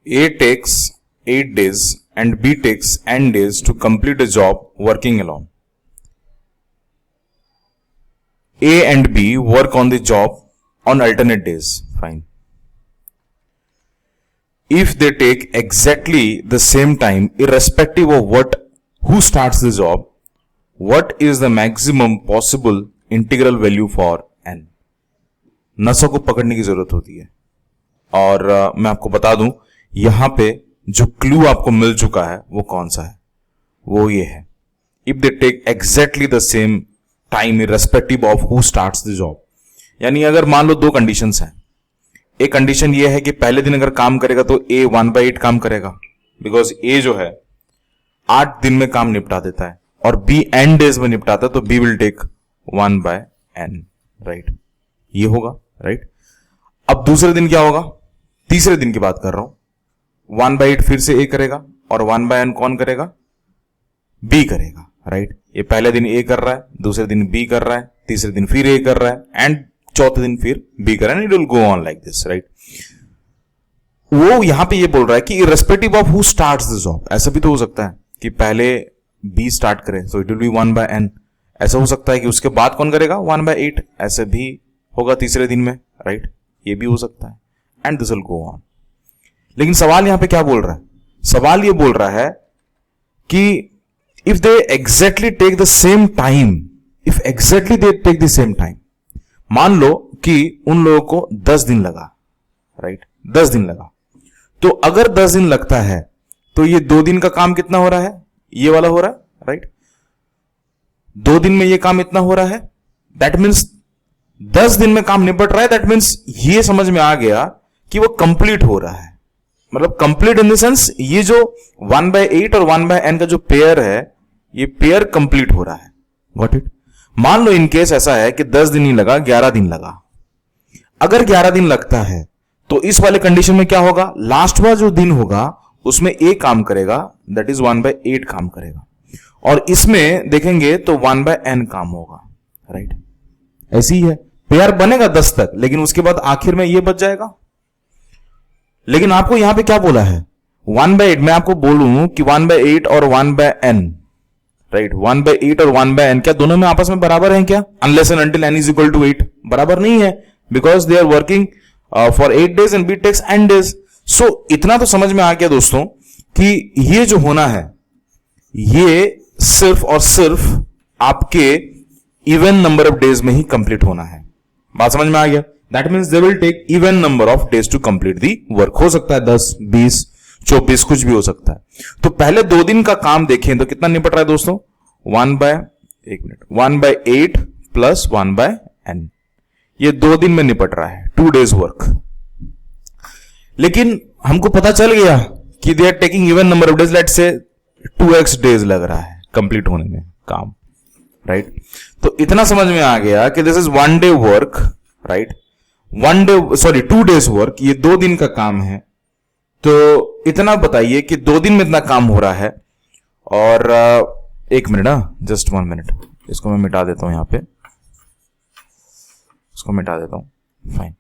A takes 8 days and B takes n days to complete a job working alone. A and B work on the job on alternate days. Fine. If they take exactly the same time, irrespective of who starts the job, what is the maximum possible integral value for n? नसों को पकड़ने की जरूरत होती है। और मैं आपको बता दूं, यहां पे जो क्लू आपको मिल चुका है वो कौन सा है, वो ये है, if they take exactly the same time irrespective of who starts the job. यानी अगर मान लो दो कंडीशंस हैं, एक कंडीशन ये है कि पहले दिन अगर काम करेगा तो ए 1/8 काम करेगा, बिकॉज ए जो है 8 दिन में काम निपटा देता है, और बी n डेज में निपटाता है, तो B will take 1/n, right? ये होगा, राइट? अब दूसरे दिन क्या होगा, तीसरे दिन की बात कर रहा हूं, 1/8 फिर से ए करेगा और 1/n कौन करेगा, बी करेगा, राइट? ये पहले दिन ए कर रहा है, दूसरे दिन बी कर रहा है, तीसरे दिन फिर ए कर रहा है, एंड चौथे दिन फिर बी कर रहा है, it will go on like this, right? वो यहां पे ये बोल रहा है कि irrespective of who starts the job. ऐसा भी तो हो सकता है कि पहले बी स्टार्ट करे, so it will be 1/n। ऐसा हो सकता है कि उसके बाद कौन करेगा, 1/8, ऐसे भी होगा तीसरे दिन में, राइट? ये भी हो सकता है, and this will go on. लेकिन सवाल यहां पे क्या बोल रहा है, सवाल ये बोल रहा है कि if they exactly take the same time, if exactly they take the same time, मान लो कि उन लोगों को 10 दिन लगा, राइट? 10 दिन लगा, तो अगर 10 दिन लगता है तो ये 2 दिन का काम कितना हो रहा है, ये वाला हो रहा है, राइट? 2 दिन में ये काम इतना हो रहा है, दैट मीन्स 10 दिन में काम निपट रहा है, दैट मीन्स ये समझ में आ गया कि वो कंप्लीट हो रहा है। मतलब कंप्लीट इन द सेंस, ये जो 1/8 और 1/n का जो पेयर है, ये पेयर कंप्लीट हो रहा है। Got it? मान लो इन केस ऐसा है कि 10 दिन नहीं लगा, 11 दिन लगा। अगर 11 दिन लगता है तो इस वाले कंडीशन में क्या होगा, लास्ट वाला जो दिन होगा उसमें ए काम करेगा, दैट इज 1/8 काम करेगा, और इसमें देखेंगे तो 1/n काम होगा, राइट? ऐसी ही है, पेयर बनेगा 10 तक, लेकिन उसके बाद आखिर में ये बच जाएगा। लेकिन आपको यहां पे क्या बोला है, 1/8। मैं आपको बोलूं कि 1/8 और 1/n, राइट? 1/8 और 1/n क्या दोनों में आपस में बराबर हैं क्या? Unless and until n is equal to 8, बराबर नहीं है, because they are working for 8 days and B takes n days. So इतना तो समझ में आ गया दोस्तों कि ये जो होना है, ये सिर्फ और सिर्फ आपके इवन नंबर ऑफ डेज में ही कंप्लीट होना है। बात समझ में आ गया? That means they will take even number of days to complete the work. हो सकता है 10, 20, 24, कुछ भी हो सकता है। तो पहले 2 दिन का काम देखें तो कितना निपट रहा है दोस्तों, 1/8 प्लस 1/n, ये 2 दिन में निपट रहा है, 2 डेज वर्क। लेकिन हमको पता चल गया कि they are taking even number of days, let's say 2x days लग रहा है कंप्लीट होने में काम, राइट? तो इतना समझ में आ गया कि this is 1 day work, right? 2 days work, ये 2 दिन का काम है। तो इतना बताइए कि 2 दिन में इतना काम हो रहा है। और एक मिनट, जस्ट 1 मिनट, इसको मैं मिटा देता हूं, यहां पे इसको मिटा देता हूं। फाइन।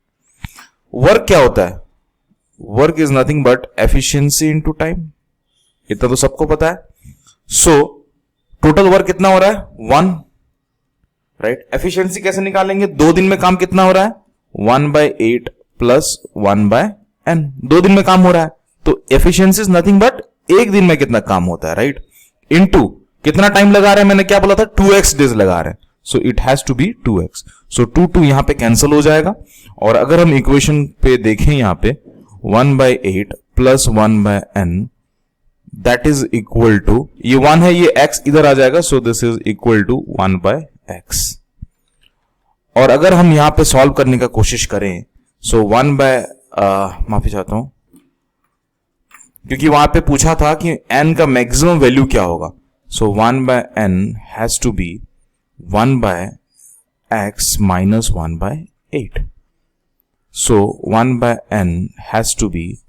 वर्क क्या होता है? Work is nothing but efficiency into time, इतना तो सबको पता है। सो टोटल वर्क कितना हो रहा है, 1, राइट? एफिशिएंसी कैसे निकालेंगे, 2 दिन में काम कितना हो रहा है, 1/8 प्लस 1/n, 2 दिन में काम हो रहा है, तो एफिशिएंसी इज नथिंग बट 1 दिन में कितना काम होता है, राइट? इनटू कितना टाइम लगा रहे हैं, मैंने क्या बोला था, 2x डेज लगा रहे हैं, so it has to be 2x। So 2 यहां पे कैंसिल हो जाएगा, और अगर हम इक्वेशन पे देखें यहां पे 1/8 plus 1/n, that is equal to, ये 1 है, ये x इधर आ जाएगा, so this is equal to 1/x। और अगर हम यहां पे सॉल्व करने का कोशिश करें, सो माफी चाहता हूं, क्योंकि वहां पे पूछा था कि n का मैक्सिमम वैल्यू क्या होगा, so 1/n has to be 1/x minus 1/8, so 1/n has to be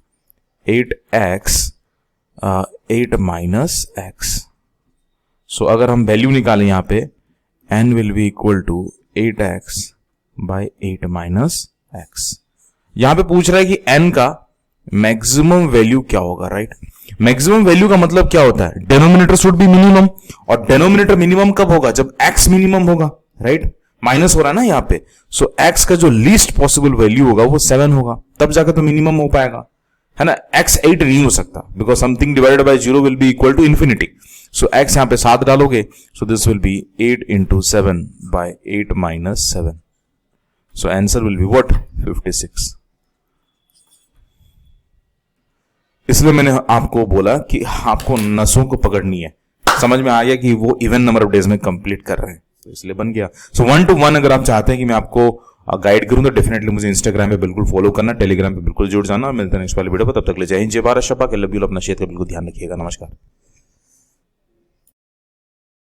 8x 8 minus x। So अगर हम वैल्यू निकालें यहां पे, n will be equal to 8x by 8 minus x। यहां पे पूछ रहा है कि n का मैक्सिमम वैल्यू क्या होगा, राइट? मैक्सिमम वैल्यू का मतलब क्या होता है? डेनोमिनेटर शुड बी मिनिमम, और डेनोमिनेटर मिनिमम कब होगा? जब x मिनिमम होगा, राइट? माइनस हो रहा है ना यहाँ पे, सो x का जो लीस्ट पॉसिबल वैल्यू होगा वो 7 होगा, तब जाकर तो मिनिमम हो पाएगा, है ना? x 8 नहीं हो सकता, because something divided by 0 will be equal to infinity. So x यहां पे 7 डालोगे, so this will be 8 into 7 by 8 minus 7. So answer will be what? 56. इसलिए मैंने आपको बोला कि आपको नसों को पकड़नी है. समझ में आ गया कि वो इवन नंबर ऑफ डेज में कंप्लीट कर रहे हैं, तो इसलिए बन गया. सो 1 to 1 अगर आप चाहते हैं कि मैं आपको गाइड करूं तो डेफिनेटली मुझे इंस्टाग्राम पे बिल्कुल फॉलो करना, टेलीग्राम पे बिल्कुल जुड़ जाना. मिलते हैं नेक्स्ट वाले वीडियो पर, तब तक ले जय हिंद, जय भारत, शब्बा के लव यू. अपना क्षेत्र का बिल्कुल ध्यान रखिएगा. नमस्कार.